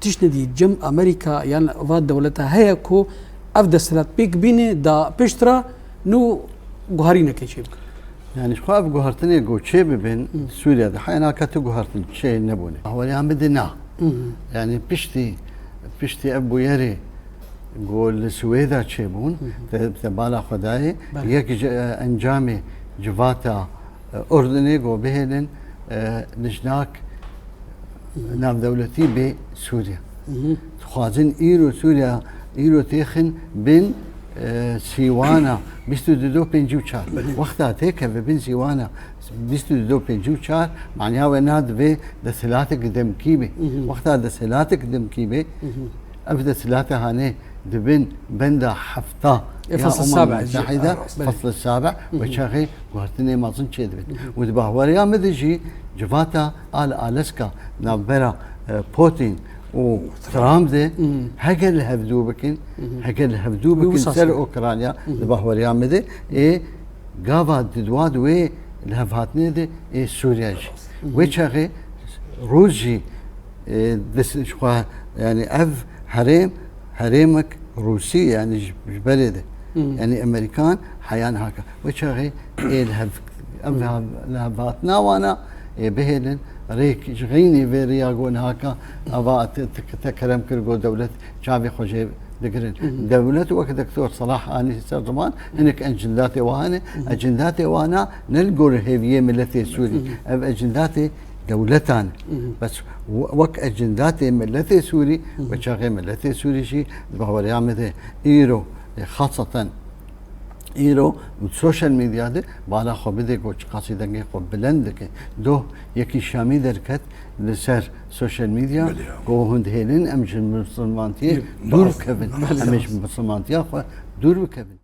تشندي جم أمريكا يعني فاد دولتها هي كو أفضل سلات بيك بيني دا بيشترا نو جوهرينا كيشيب يعني شو أب جوهرتني جو شيء بين سوريا ده حينا كاتو جوهرتني شيء نبوني هو اللي عم بدنا يعني بيشتي أبو يري قول السويدة تشيبون تبالا خداي يك أنجامي جفاتا أردني جو بهلن نجناك نام دولتي بسوريا خوازن سوريا إيرو تيخن بين سيوانا بيستو دو بنجو شار وقتها تيكا بين سيوانا بيستو دو بنجو شار معناها ويناد في دسلاتك دم كيبي وقتها دسلاتك دم كيبي أبدا سلاتة هاني دبن بندا حفطة الفصل السابع المتحدة الفصل السابع وشاغي وهرتني ما ظن شيء دبن ودبه وريا مدجي جفاتا ألاسكا نابرا بوتين وترامب ده هجل هفدوبكن سر أوكرانيا دبه وريا مده جافا ددواد الهفاتني ده سوريا جي وشاغي روسي بس شو يعني حريمك روسي يعني بلده يعني امريكان حيان هكا وشغي الهباتنا وانا بهلن ريك شغيني فيرياغون هكا ابا تكرم كرغو دولة شعبي خوجي دقرن دولة وقت دكتور صلاح اني زمان انك اجنداتي وانا نلقوا الهيفيه ملتي سوري اجنداتي دولتان بس وك اجنداتي ملتي سوري وشاغي ملتي سوري شي بهو يعمل ايرو خاصة ايرو والسوشيال ميديا ده بالا خبدك وش قصيدة خب بلندك دو يكي شامي دركت لسر سوشيال ميديا جو هند هيلين امش مسلمانتي دور كبن امش مسلمانتي دور كبن